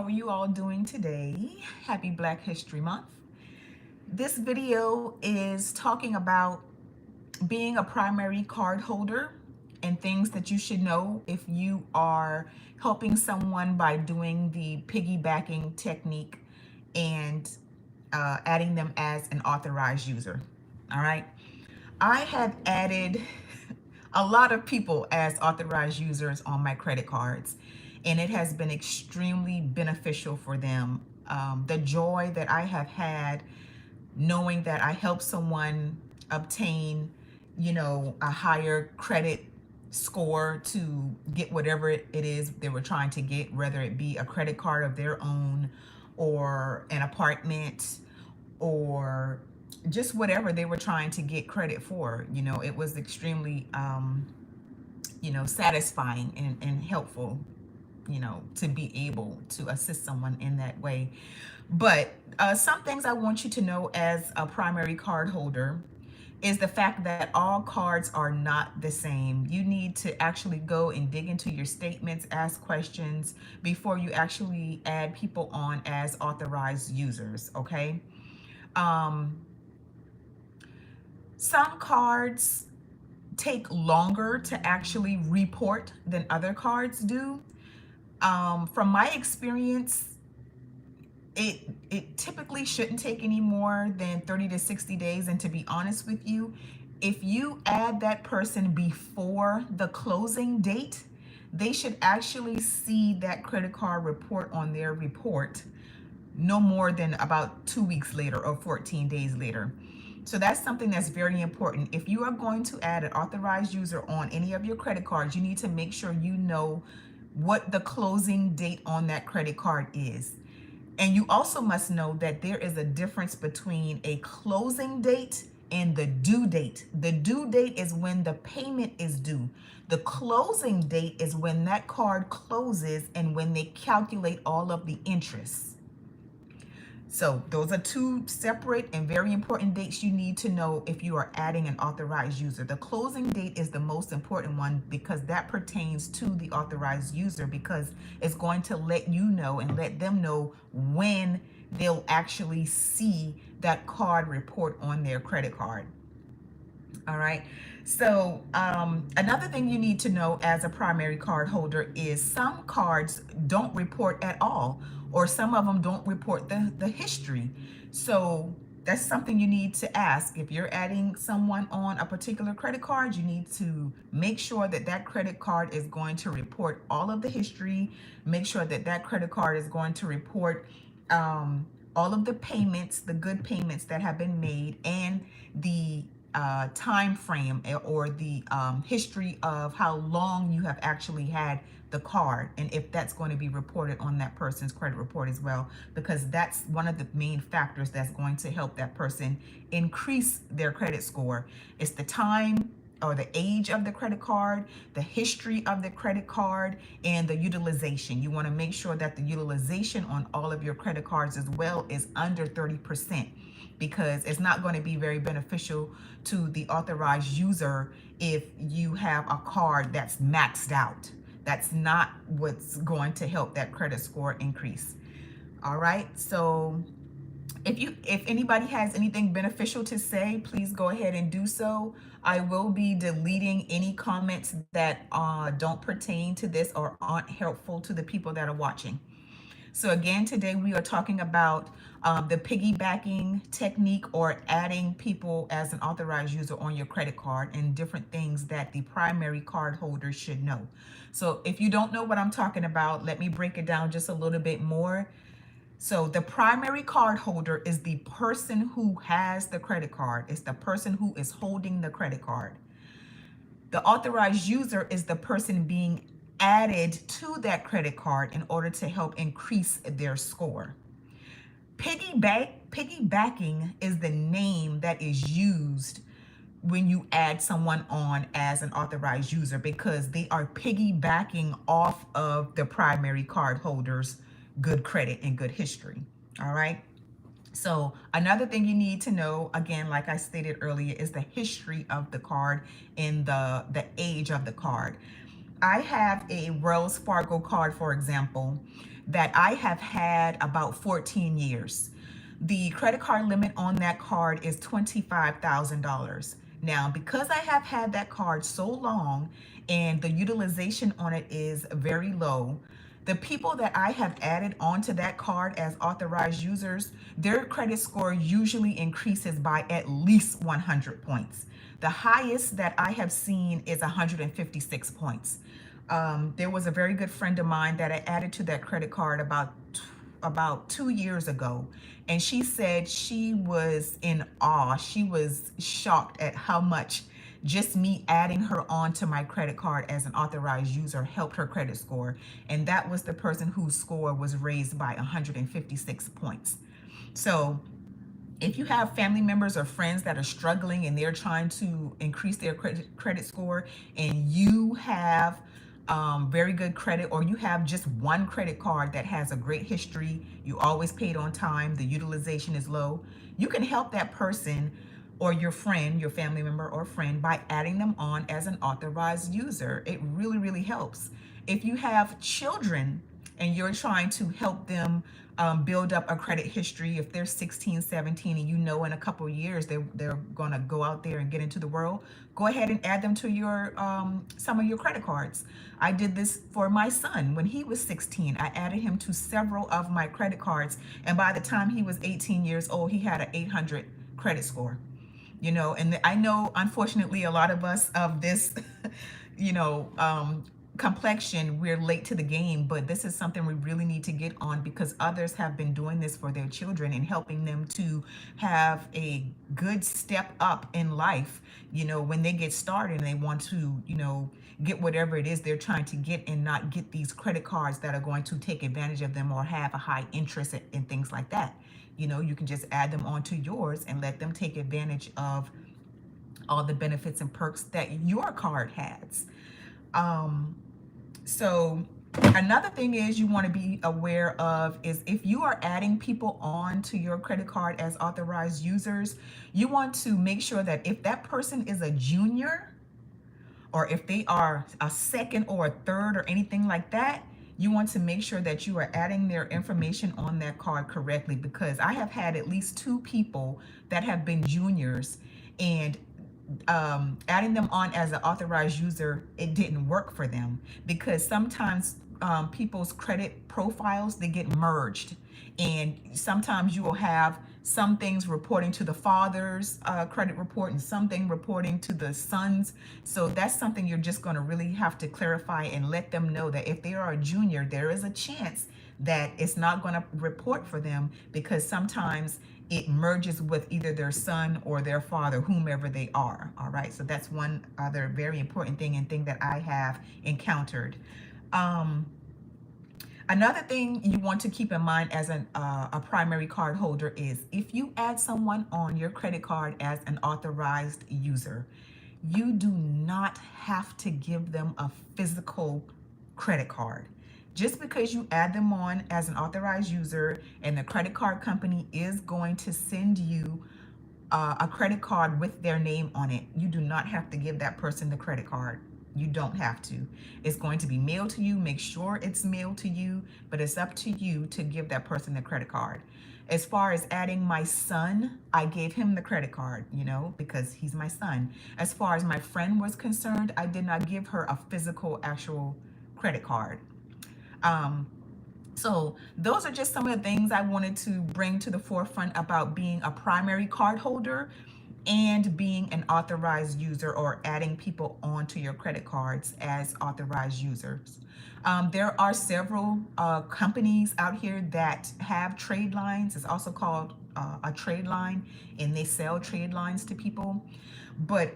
How are you all doing today? Happy Black History Month. This video is talking about being a primary card holder and things that you should know if you are helping someone by doing the piggybacking technique and adding them as an authorized user. All right. I have added a lot of people as authorized users on my credit cards, and it has been extremely beneficial for them. The joy that I have had knowing that I helped someone obtain, a higher credit score to get whatever it is they were trying to get, whether it be a credit card of their own or an apartment or just whatever they were trying to get credit for. It was extremely satisfying and helpful, to be able to assist someone in that way. But some things I want you to know as a primary card holder is the fact that all cards are not the same. You need to actually go and dig into your statements, ask questions before you actually add people on as authorized users, okay? Some cards take longer to actually report than other cards do. From my experience, it typically shouldn't take any more than 30 to 60 days. And to be honest with you, if you add that person before the closing date, they should actually see that credit card report on their report no more than about 2 weeks later or 14 days later. So that's something that's very important. If you are going to add an authorized user on any of your credit cards, you need to make sure you know what the closing date on that credit card is. And you also must know that there is a difference between a closing date and the due date. The due date is when the payment is due. The closing date is when that card closes and when they calculate all of the interest. So those are two separate and very important dates you need to know if you are adding an authorized user. The closing date is the most important one because that pertains to the authorized user, because it's going to let you know and let them know when they'll actually see that card report on their credit card. All right. So another thing you need to know as a primary card holder is some cards don't report at all, or some of them don't report the history. So that's something you need to ask. If you're adding someone on a particular credit card, you need to make sure that that credit card is going to report all of the history. Make sure that that credit card is going to report all of the payments, the good payments that have been made, and the time frame or the history of how long you have actually had the card, and if that's going to be reported on that person's credit report as well, because that's one of the main factors that's going to help that person increase their credit score. It's the time or the age of the credit card, the history of the credit card, and the utilization. You want to make sure that the utilization on all of your credit cards as well is under 30%, because it's not going to be very beneficial to the authorized user if you have a card that's maxed out. That's not what's going to help that credit score increase. All right, so if anybody has anything beneficial to say, please go ahead and do so. I will be deleting any comments that don't pertain to this or aren't helpful to the people that are watching. So again, today we are talking about the piggybacking technique, or adding people as an authorized user on your credit card, and different things that the primary card holder should know. So if you don't know what I'm talking about, let me break it down just a little bit more. So the primary card holder is the person who has the credit card. It's the person who is holding the credit card. The authorized user is the person being added to that credit card in order to help increase their score. Piggybacking is the name that is used when you add someone on as an authorized user, because they are piggybacking off of the primary card holder's good credit and good history. All right. So another thing you need to know, again, like I stated earlier, is the history of the card and the age of the card. I have a Wells Fargo card, for example, that I have had about 14 years. The credit card limit on that card is $25,000. Now, because I have had that card so long and the utilization on it is very low, the people that I have added onto that card as authorized users, their credit score usually increases by at least 100 points. The highest that I have seen is 156 points. There was a very good friend of mine that I added to that credit card about 2 years ago, and she said she was in awe. She was shocked at how much just me adding her onto my credit card as an authorized user helped her credit score. And that was the person whose score was raised by 156 points. So if you have family members or friends that are struggling and they're trying to increase their credit score, and you have very good credit, or you have just one credit card that has a great history, you always paid on time, the utilization is low, you can help that person or your friend, your family member or friend, by adding them on as an authorized user. It really, really helps. If you have children and you're trying to help them build up a credit history, if they're 16, 17, and you know in a couple of years they're going to go out there and get into the world, go ahead and add them to your some of your credit cards. I did this for my son when he was 16. I added him to several of my credit cards, and by the time he was 18 years old, he had an 800 credit score. And I know, unfortunately, a lot of us of this, you know, complexion, we're late to the game, but this is something we really need to get on, because others have been doing this for their children and helping them to have a good step up in life, when they get started and they want to, get whatever it is they're trying to get, and not get these credit cards that are going to take advantage of them or have a high interest and things like that. You can just add them onto yours and let them take advantage of all the benefits and perks that your card has. So another thing is you want to be aware of is, if you are adding people on to your credit card as authorized users, you want to make sure that if that person is a junior, or if they are a second or a third or anything like that, you want to make sure that you are adding their information on that card correctly, because I have had at least 2 people that have been juniors, and adding them on as an authorized user, it didn't work for them, because sometimes people's credit profiles, they get merged, and sometimes you will have some things reporting to the father's credit report and something reporting to the son's. So that's something you're just going to really have to clarify and let them know, that if they are a junior, there is a chance that it's not going to report for them, because sometimes it merges with either their son or their father, whomever they are. All right, so that's one other very important thing, and thing that I have encountered. Another thing you want to keep in mind as a primary card holder is, if you add someone on your credit card as an authorized user, you do not have to give them a physical credit card. Just because you add them on as an authorized user, and the credit card company is going to send you a credit card with their name on it, you do not have to give that person the credit card. You don't have to. It's going to be mailed to you. Make sure it's mailed to you, but it's up to you to give that person the credit card. As far as adding my son, I gave him the credit card, because he's my son. As far as my friend was concerned, I did not give her a physical, actual credit card. So those are just some of the things I wanted to bring to the forefront about being a primary card holder and being an authorized user, or adding people onto your credit cards as authorized users. There are several companies out here that have trade lines. It's also called a trade line, and they sell trade lines to people. But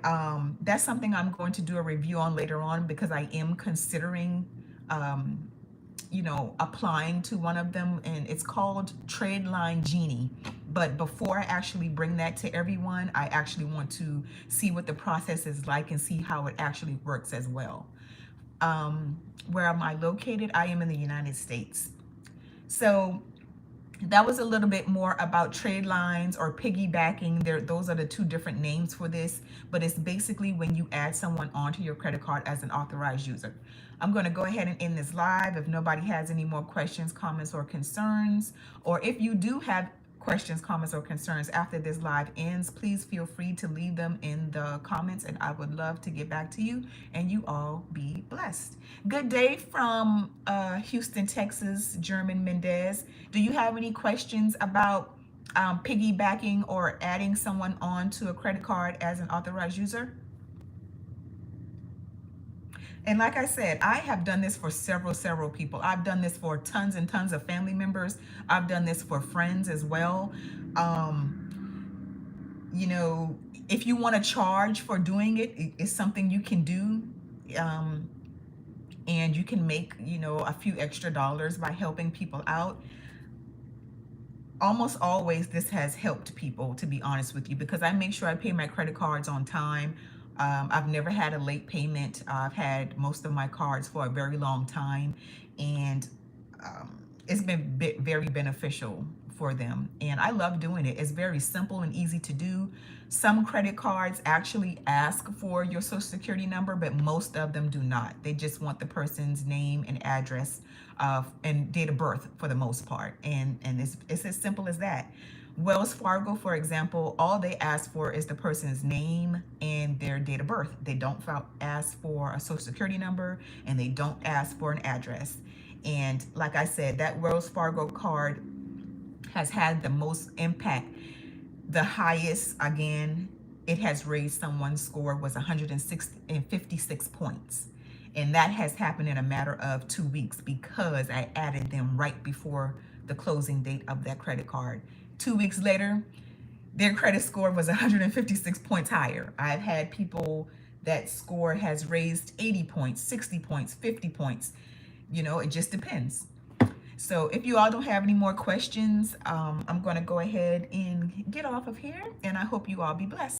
that's something I'm going to do a review on later on, because I am considering applying to one of them, and it's called Trade Line Genie. But before I actually bring that to everyone, I actually want to see what the process is like and see how it actually works as well. Where am I located? I am in the United States. So That was a little bit more about trade lines or piggybacking. Those are the two different names for this, but it's basically when you add someone onto your credit card as an authorized user. I'm going to go ahead and end this live. If nobody has any more questions, comments, or concerns, or if you do have questions, comments, or concerns after this live ends, please feel free to leave them in the comments and I would love to get back to you, and you all be blessed. Good day from Houston, Texas, German Mendez. Do you have any questions about piggybacking or adding someone on to a credit card as an authorized user? And like I said, I have done this for several people. I've done this for tons and tons of family members. I've done this for friends as well. You know, if you want to charge for doing it, it's something you can do. And you can make, you know, a few extra dollars by helping people out. Almost always this has helped people, to be honest with you, because I make sure I pay my credit cards on time. I've never had a late payment. I've had most of my cards for a very long time, and it's been very beneficial for them. And I love doing it. It's very simple and easy to do. Some credit cards actually ask for your social security number, but most of them do not. They just want the person's name and address and date of birth for the most part. And it's as simple as that. Wells Fargo, for example, all they ask for is the person's name and their date of birth. They don't ask for a social security number, and they don't ask for an address. And like I said, that Wells Fargo card has had the most impact. The highest, again, it has raised someone's score was 156 points. And that has happened in a matter of 2 weeks because I added them right before the closing date of that credit card. 2 weeks later, their credit score was 156 points higher. I've had people that score has raised 80 points, 60 points, 50 points. You know, it just depends. So if you all don't have any more questions, I'm going to go ahead and get off of here, and I hope you all be blessed.